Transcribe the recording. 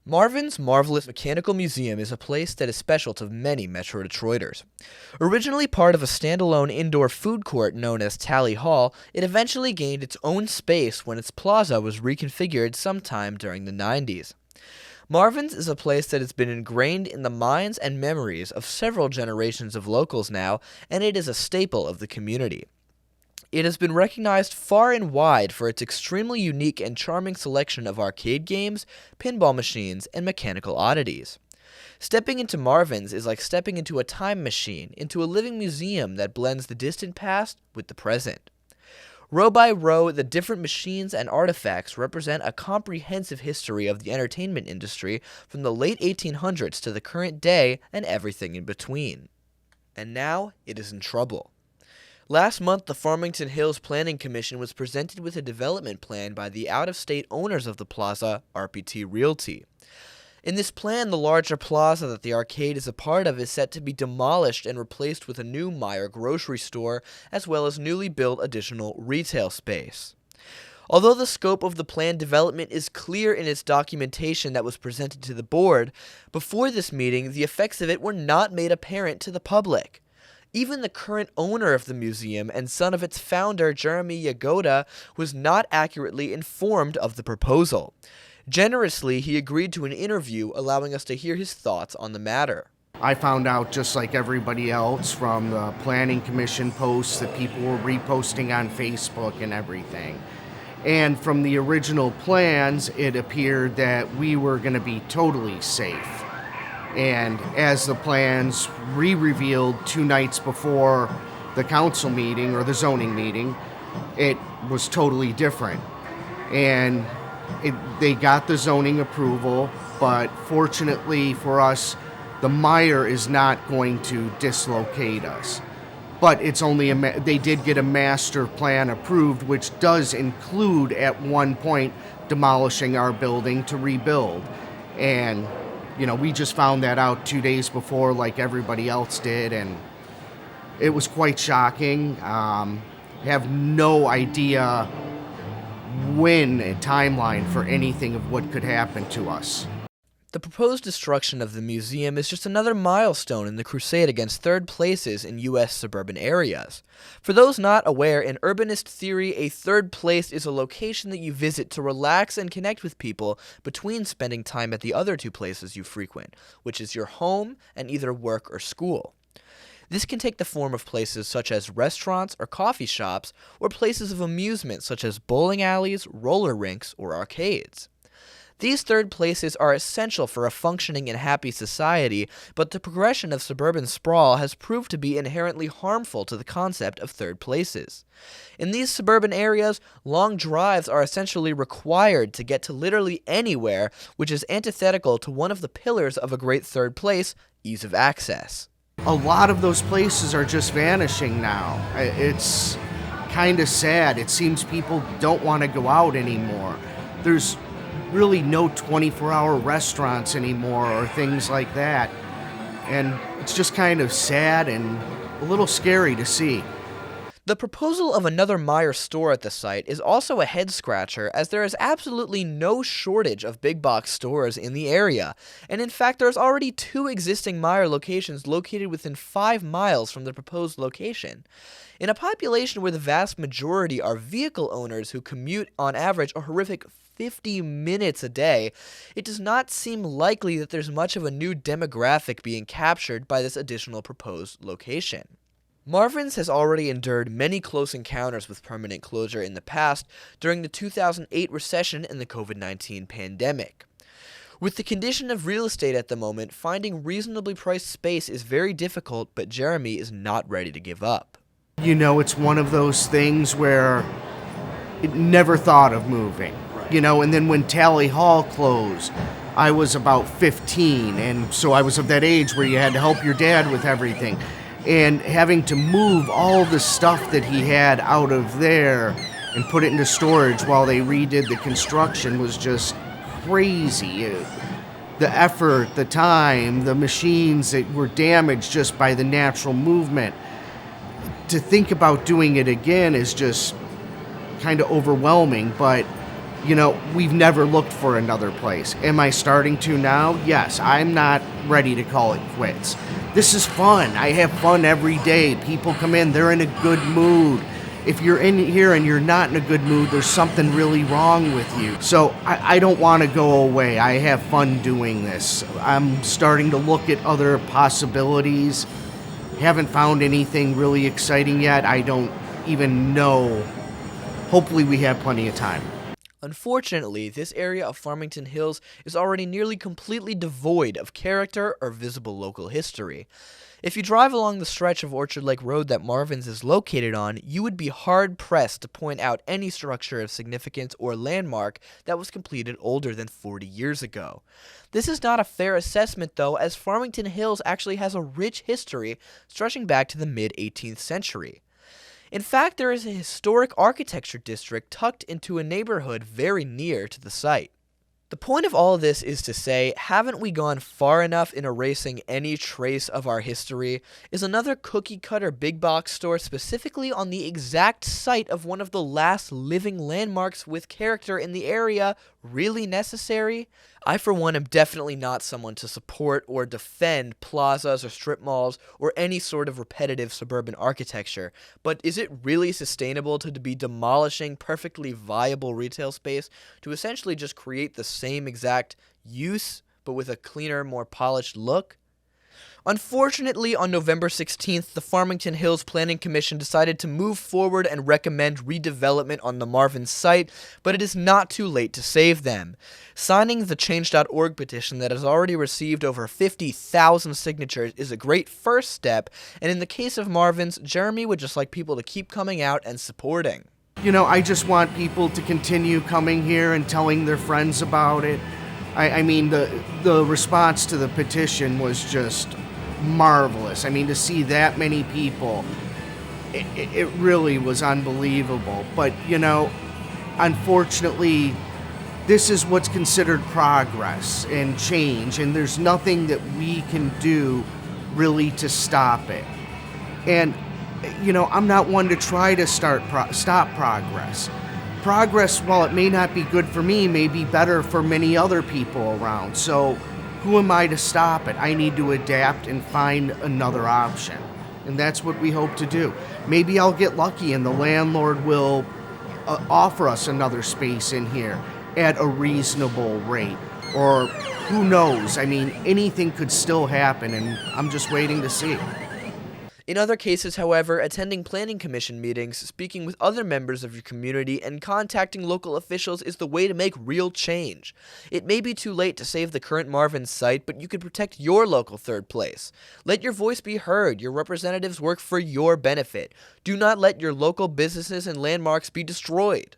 Marvin's Marvelous Mechanical Museum is a place that is special to many Metro Detroiters. Originally part of a standalone indoor food court known as Tally Hall, it eventually gained its own space when its plaza was reconfigured sometime during the 90s. Marvin's is a place that has been ingrained in the minds and memories of several generations of locals now, and it is a staple of the community. It has been recognized far and wide for its extremely unique and charming selection of arcade games, pinball machines, and mechanical oddities. Stepping into Marvin's is like stepping into a time machine, into a living museum that blends the distant past with the present. Row by row, the different machines and artifacts represent a comprehensive history of the entertainment industry from the late 1800s to the current day and everything in between. And now it is in trouble. Last month, the Farmington Hills Planning Commission was presented with a development plan by the out-of-state owners of the plaza, RPT Realty. In this plan, the larger plaza that the arcade is a part of is set to be demolished and replaced with a new Meijer grocery store, as well as newly built additional retail space. Although the scope of the planned development is clear in its documentation that was presented to the board, before this meeting, the effects of it were not made apparent to the public. Even the current owner of the museum and son of its founder, Jeremy Yagoda, was not accurately informed of the proposal. Generously, he agreed to an interview, allowing us to hear his thoughts on the matter. I found out just like everybody else from the Planning Commission posts that people were reposting on Facebook and everything. And from the original plans, it appeared that we were going to be totally safe. And as the plans re-revealed 2 nights before the council meeting or the zoning meeting, it was totally different. And they got the zoning approval, but fortunately for us, the Meijer is not going to dislocate us. But it's only they did get a master plan approved, which does include at one point demolishing our building to rebuild. And we just found that out 2 days before like everybody else did, and it was quite shocking. Have no idea when a timeline for anything of what could happen to us. The proposed destruction of the museum is just another milestone in the crusade against third places in U.S. suburban areas. For those not aware, in urbanist theory, a third place is a location that you visit to relax and connect with people between spending time at the other 2 places you frequent, which is your home and either work or school. This can take the form of places such as restaurants or coffee shops, or places of amusement such as bowling alleys, roller rinks, or arcades. These third places are essential for a functioning and happy society, but the progression of suburban sprawl has proved to be inherently harmful to the concept of third places. In these suburban areas, long drives are essentially required to get to literally anywhere, which is antithetical to one of the pillars of a great third place, ease of access. A lot of those places are just vanishing now. It's kind of sad. It seems people don't want to go out anymore. There's really no 24-hour restaurants anymore or things like that. And it's just kind of sad and a little scary to see. The proposal of another Meijer store at the site is also a head-scratcher, as there is absolutely no shortage of big-box stores in the area, and in fact there's already 2 existing Meijer locations located within 5 miles from the proposed location. In a population where the vast majority are vehicle owners who commute on average a horrific 50 minutes a day, it does not seem likely that there's much of a new demographic being captured by this additional proposed location. Marvin's has already endured many close encounters with permanent closure in the past during the 2008 recession and the COVID-19 pandemic. With the condition of real estate at the moment, finding reasonably priced space is very difficult, but Jeremy is not ready to give up. It's one of those things where it never thought of moving. And then when Tally Hall closed, I was about 15, and so I was of that age where you had to help your dad with everything. And having to move all the stuff that he had out of there and put it into storage while they redid the construction was just crazy. The effort, the time, the machines that were damaged just by the natural movement. To think about doing it again is just kind of overwhelming, but we've never looked for another place. Am I starting to now? Yes, I'm not ready to call it quits. This is fun. I have fun every day. People come in, they're in a good mood. If you're in here and you're not in a good mood, there's something really wrong with you. So I don't want to go away. I have fun doing this. I'm starting to look at other possibilities. Haven't found anything really exciting yet. I don't even know. Hopefully we have plenty of time. Unfortunately, this area of Farmington Hills is already nearly completely devoid of character or visible local history. If you drive along the stretch of Orchard Lake Road that Marvin's is located on, you would be hard-pressed to point out any structure of significance or landmark that was completed older than 40 years ago. This is not a fair assessment, though, as Farmington Hills actually has a rich history stretching back to the mid-18th century. In fact, there is a historic architecture district tucked into a neighborhood very near to the site. The point of all of this is to say, haven't we gone far enough in erasing any trace of our history? Is another cookie-cutter big box store specifically on the exact site of one of the last living landmarks with character in the area really necessary? I, for one, am definitely not someone to support or defend plazas or strip malls or any sort of repetitive suburban architecture, but is it really sustainable to be demolishing perfectly viable retail space to essentially just create the same exact use, but with a cleaner, more polished look? Unfortunately, on November 16th, the Farmington Hills Planning Commission decided to move forward and recommend redevelopment on the Marvin site, but it is not too late to save them. Signing the Change.org petition that has already received over 50,000 signatures is a great first step, and in the case of Marvin's, Jeremy would just like people to keep coming out and supporting. I just want people to continue coming here and telling their friends about it. I mean, the response to the petition was just marvelous. I mean, to see that many people, it really was unbelievable. But, unfortunately, this is what's considered progress and change, and there's nothing that we can do really to stop it. And, I'm not one to try to stop progress. Progress, while it may not be good for me, may be better for many other people around. So who am I to stop it? I need to adapt and find another option. And that's what we hope to do. Maybe I'll get lucky and the landlord will offer us another space in here at a reasonable rate. Or who knows? I mean, anything could still happen, and I'm just waiting to see. In other cases, however, attending planning commission meetings, speaking with other members of your community, and contacting local officials is the way to make real change. It may be too late to save the current Marvin site, but you can protect your local third place. Let your voice be heard. Your representatives work for your benefit. Do not let your local businesses and landmarks be destroyed.